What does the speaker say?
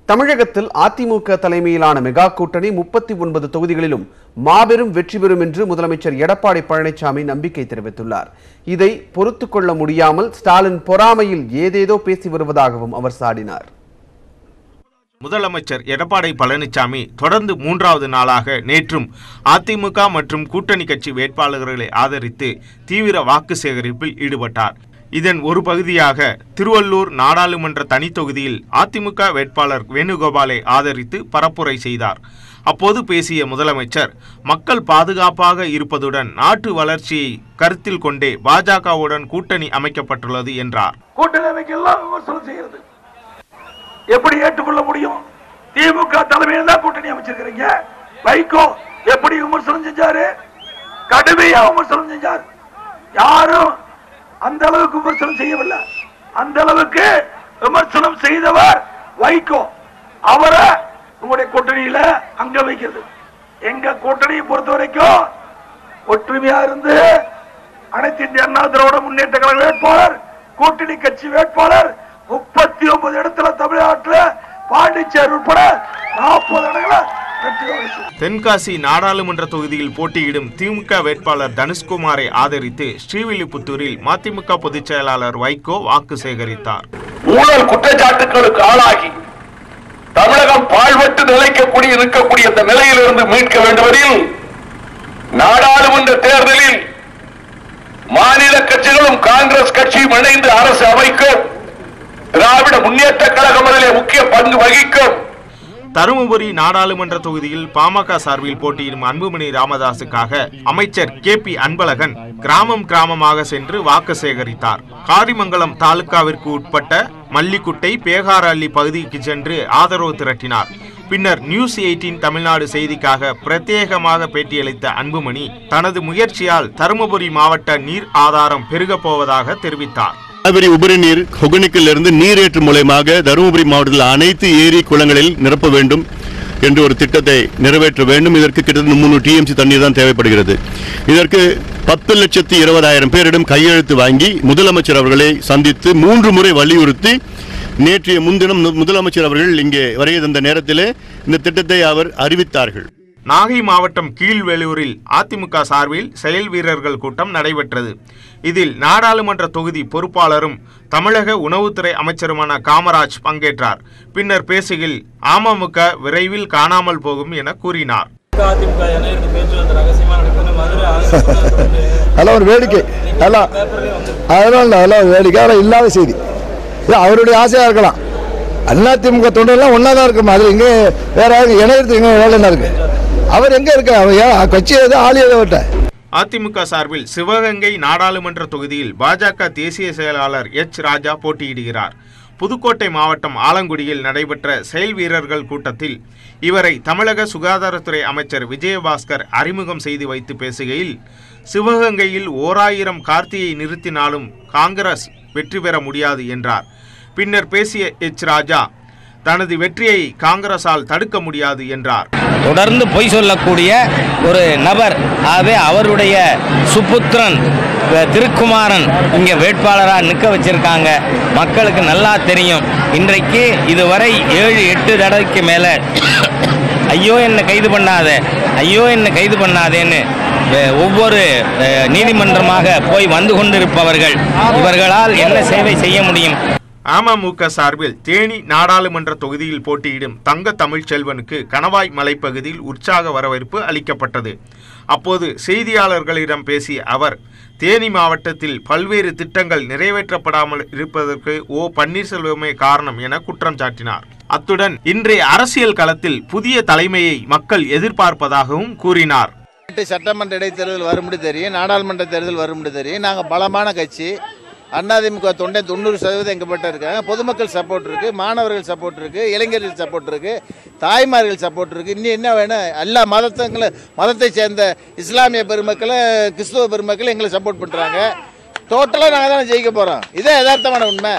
தமிழகத்தில் அதிமுக தலைமையிலான மெகா கூட்டணி 39 தொகுதிகளிலும் மாபெரும் வெற்றி பெறும் என்று முதலமைச்சர் எடப்பாடி பழனிசாமி நம்பிக்கை தெரிவித்துள்ளார். இதை பொறுத்துக் கொள்ள முடியாமல் ஸ்டாலின் பொறாமையில் ஏதேதோ பேசி வருவதாகவும் அவர் சாடினார். முதலமைச்சர் எடப்பாடி பழனிசாமி தொடர்ந்து 3வது நாளாக நேற்றும் அதிமுக மற்றும் கூட்டணி கட்சி வேட்பாளர்களை ஆதரித்து தீவிர வாக்கு சேகரிப்பில் ஈடுபட்டார். இதன் ஒரு பகுதியாக திருவள்ளூர் நாடாளுமன்ற தனி தொகுதியில் அதிமுக வேட்பாளர் வேணுகோபாலை ஆதரித்து பரப்புரை செய்தார். அப்போது பேசிய முதலமைச்சர், மக்கள் பாதுகாப்பாக இருப்பதுடன் நாட்டு வளர்ச்சியை கருத்தில் கொண்டே பாஜகவுடன் கூட்டணி அமைக்கப்பட்டுள்ளது என்றார். எப்படி ஏற்றுக்கொள்ள முடியும்? திமுக தலைமையில் தான் கூட்டணி அமைச்சிருக்கிறீங்க. வைகோ எப்படி விமர்சனம் செஞ்சாரு? கடுமையா விமர்சனம் செஞ்சார். யாரும் அந்த அளவுக்கு விமர்சனம் செய்யவில்லை. அந்த அளவுக்கு விமர்சனம் செய்தவர் வைகோ. அவரை உங்களுடைய கூட்டணியில அங்க வைக்கிறது. எங்க கூட்டணியை பொறுத்த வரைக்கும் ஒற்றுமையா இருந்து அனைத்து இந்திய அண்ணா திராவிட முன்னேற்ற கழக வேட்பாளர், கூட்டணி கட்சி வேட்பாளர் 39 இடத்துல தமிழ்நாட்டில், பாண்டிச்சேரி உட்பட 40 இடங்களை தென்காசி நாடாளுமன்ற தொகுதியில் போட்டியிடும் திமுக வேட்பாளர் தனுஷ்குமாரை ஆதரித்து ஸ்ரீவில்லிபுத்தூரில் மதிமுக பொதுச் செயலாளர் வைகோ வாக்கு சேகரித்தார். ஊழல் குற்றச்சாட்டுகளுக்கு ஆளாகி தமிழகம் பாழ்பட்டு இருக்கக்கூடிய இந்த நிலையிலிருந்து மீட்க வேண்டுவதில் நாடாளுமன்ற தேர்தலில் மாநில கட்சிகளும் காங்கிரஸ் கட்சியும் இணைந்து அரசு அமைக்கும். திராவிட முன்னேற்ற கழகம் அதிலே முக்கிய பங்கு வகிக்கும். தருமபுரி நாடாளுமன்ற தொகுதியில் பாமக சார்பில் போட்டியிடும் அன்புமணி ராமதாசுக்காக அமைச்சர் KP அன்பழகன் கிராமமாக சென்று வாக்கு சேகரித்தார். காரிமங்கலம் தாலுகாவிற்கு உட்பட்ட மல்லிக்குட்டை, பேகாரஅள்ளி பகுதிக்கு சென்று ஆதரவு திரட்டினார். பின்னர் நியூஸ் 18 தமிழ்நாடு செய்திக்காக பிரத்யேகமாக பேட்டியளித்த அன்புமணி தனது முயற்சியால் தருமபுரி மாவட்ட நீர் ஆதாரம் பெருகப் போவதாக தெரிவித்தார். காவிரி உபரி நீர் ஒகேனக்கலில் இருந்து நீரேற்று மூலமாக தருமபுரி மாவட்டத்தில் அனைத்து ஏரி குளங்களில் நிரப்ப வேண்டும் என்று ஒரு திட்டத்தை நிறைவேற்ற வேண்டும். இதற்கு கிட்டத்தட்ட 300 TMC தண்ணீர் தான் தேவைப்படுகிறது. இதற்கு 10,20,000 பேரிடம் கையெழுத்து வாங்கி முதலமைச்சர் அவர்களை சந்தித்து 3 முறை வலியுறுத்தி நேற்றைய முன்தினம் முதலமைச்சர் அவர்கள் இங்கே வருகை தந்த நேரத்திலே இந்த திட்டத்தை அவர் அறிவித்தார்கள். நாகை மாவட்டம் கீழ்வேலூரில் அதிமுக சார்பில் செயல் வீரர்கள் கூட்டம் நடைபெற்றது. இதில் நாடாளுமன்ற தொகுதி பொறுப்பாளரும் தமிழக உணவுத்துறை அமைச்சருமான காமராஜ் பங்கேற்றார். பின்னர் பேசுகையில் அமமுக விரைவில் காணாமல் போகும் என கூறினார். இல்லாத செய்தி அவருடைய ஆசையா இருக்கலாம். அதிமுக தொண்டெல்லாம் ஒன்னாதான் இருக்கும். அது எங்க வேற இணையத்துக்கு எங்க வேலை என்ன இருக்கு? அவர் எங்க இருக்க? அவர் கட்சி ஆளியதை அதிமுக சார்பில் சிவகங்கை நாடாளுமன்ற தொகுதியில் பாஜக தேசிய செயலாளர் H. ராஜா போட்டியிடுகிறார். புதுக்கோட்டை மாவட்டம் ஆலங்குடியில் நடைபெற்ற செயல் வீரர்கள் கூட்டத்தில் இவரை தமிழக சுகாதாரத்துறை அமைச்சர் விஜயபாஸ்கர் அறிமுகம் செய்து வைத்து பேசுகையில், சிவகங்கையில் 1000 கார்த்தியை நிறுத்தினாலும் காங்கிரஸ் வெற்றி பெற முடியாது என்றார். பின்னர் பேசிய H. ராஜா தனது வெற்றியை காங்கிரசால் தடுக்க முடியாது என்றார். தொடர்ந்து பொய் சொல்லக்கூடிய ஒரு நபர், ஆகவே அவருடைய சுப்புத்திரன் திருக்குமாரன் இங்கே வேட்பாளராக நிற்க வச்சிருக்காங்க. மக்களுக்கு நல்லா தெரியும். இன்றைக்கு இதுவரை 7-8 தடவைக்கு மேலே ஐயோ என்னை கைது பண்ணாத, ஐயோ என்னை கைது பண்ணாதேன்னு ஒவ்வொரு நீதிமன்றமாக போய் வந்து கொண்டிருப்பவர்கள், இவர்களால் என்ன சேவை செய்ய முடியும்? அமமுக சார்பில் தேனி நாடாளுமன்ற தொகுதியில் போட்டியிடும் தங்க தமிழ்ச்செல்வனுக்கு கணவாய் மலைப்பகுதியில் உற்சாக வரவேற்பு அளிக்கப்பட்டது. அப்போது செய்தியாளர்களிடம் பேசிய அவர், தேனி மாவட்டத்தில் பல்வேறு திட்டங்கள் நிறைவேற்றப்படாமல் இருப்பதற்கு பன்னீர்செல்வமே காரணம் என குற்றம் சாட்டினார். அத்துடன் இன்றைய அரசியல் களத்தில் புதிய தலைமையை மக்கள் எதிர்பார்ப்பதாகவும் கூறினார். சட்டமன்ற இடைத்தேர்தல் வரும்படி தெரியும், நாடாளுமன்ற தேர்தல் வரும்படி தெரியும். நாங்கள் பலமான கட்சி. அதிமுக தொண்டை 90% எங்கப்பட்ட இருக்காங்க. பொதுமக்கள் சப்போர்ட் இருக்கு, மாணவர்கள் சப்போர்ட் இருக்கு, இளைஞர்கள் சப்போர்ட் இருக்கு, தாய்மார்கள் சப்போர்ட் இருக்கு. இன்னும் என்ன வேணும்? எல்லா மதத்தை சேர்ந்த இஸ்லாமிய பெருமக்களை, கிறிஸ்துவ பெருமக்களை எங்களை சப்போர்ட் பண்றாங்க. டோட்டலாக நாங்கள் தான் ஜெயிக்க போறோம். இதே யதார்த்தமான உண்மை.